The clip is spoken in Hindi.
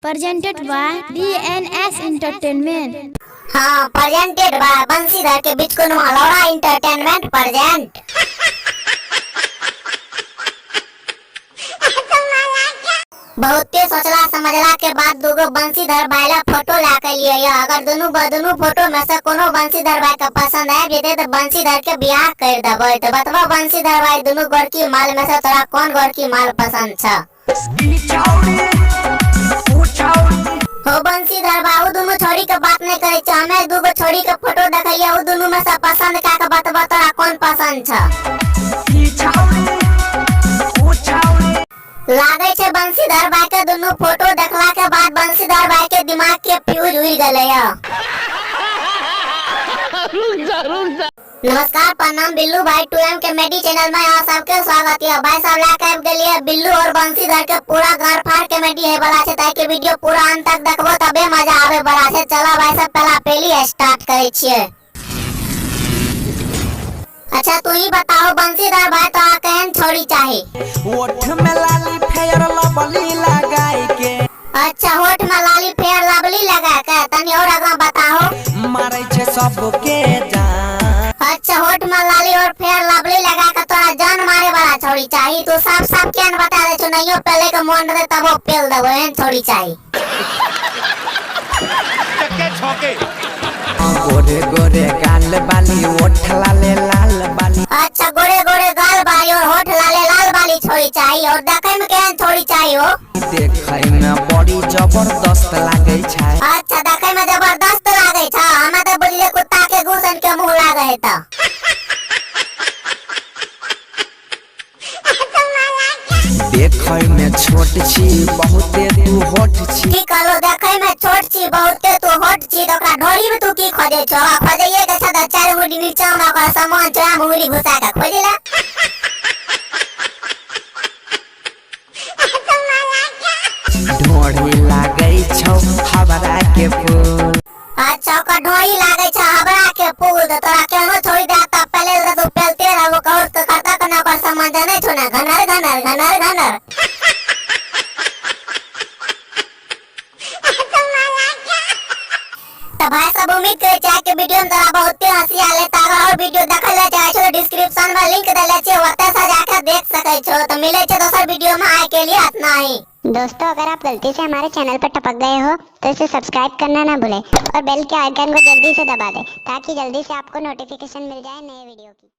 presented by DNS Entertainment। हाँ, प्रेजेंटेड बाय बंसीधर के बीच कुन मलौड़ा एंटरटेनमेंट प्रेजेंट। बहुते सोचला समझला के बाद दूगो बंसीधर भाई ला फोटो ला के लिए। अगर दोनों फोटो में से कोनो बंसीधर भाई का पसंद है जेते तो बंसीधर के बियाह कर देबो। तो बतवा बंसीधर भाई दोनों गोरकी माल में से तोरा कौन गोरकी माल पसंद छ? हो बंसीधर बाबू दोनों छोरी के बात नहीं करे छ। हमें दूगो छोरी के फोटो देखैया उ दोनों में से पसंद का के बतवा तोरा कौन पसंद छ? लागे छे बंसीधर भाई के दोनों फोटो देखला के बाद बंसीधर भाई के दिमाग के फ्यूज उड़ गले। नमस्कार प्रणाम बिल्लू भाई 2M के मेडी चैनल में यहाँ सबके स्वागत है। भाई सब लाके गलिए बिल्लू और बंसीधर के पूरा गार फाड़ के मेडी है बड़ा छे ताकि वीडियो पूरा अंत तक देखबो तबे मजा आवे बड़ा छे। चला भाई सब पहला पहली स्टार्ट करे छिए। अच्छा तू ही बताओ बंसीधर भाई तो कहन छोड़ी चाहे? होठ में लाली फेयर लवली लगाई के। अच्छा होठ में लाली फेयर लवली लगा के तनी और आगे बताओ। मारे छे सबके जान। अच्छा होठ में लाली और फेयर लवली लगा के तोरा जान मारे वाला छोड़ी चाही। तू सब केन बता दे छु नहियो पहले के मन रे तब पेल देबो एन छोड़ी चाही। चक्के छौके गोरे गोरे गाल बाली होठ लाले लाल बाली। अच्छा गोरे गोरे गाल बाली और होठ लाले लाल बाली छोड़ी चाही। और देखे में केहन छोड़ी चाही हो? देखे में बड़ी जबरदस्त लागे छै। अच्छा देखे में जबरदस्त लागे छ। हमें तो बुझले कुत्ता के घुसन के मुंह लागे है त। देखे में छोट छी बहुते तू होठ छी। की कहलो देखे में छोट छी बहुते तू होठ छी तो ओकरा ढोरी में तू की खोजे छ? खोजइए के छ त चार मुड़ी नीचा में ओकरा सामान चोरा मुड़ी घुसा के खोजिला। ढोरी लागे छौ हबरा के फूल। अच्छा ओकर ढोरी लागे छ हबरा के फूल। तो तोरा केनो छोड़ी दे त पहले तो पेलते रहबो कहर तो करता कना ओकर सामान जाने छ ना घनर घनर घनर घनर। तो भाई सब उम्मीद करे चाहे कि वीडियो में तोरा बहुते हंसी आले। त अगर और वीडियो देखल ले चाहे छो डिस्क्रिप्शन में लिंक देले छे ओते से जाके देख सकै छो। तो मिले छे दोसर वीडियो में आए के लिए इतना ही। दोस्तों अगर आप गलती से हमारे चैनल पर टपक गए हो तो इसे सब्सक्राइब करना ना भूलें और बेल के आइकन को जल्दी से दबा दें ताकि जल्दी से आपको नोटिफिकेशन मिल जाए नए वीडियो की।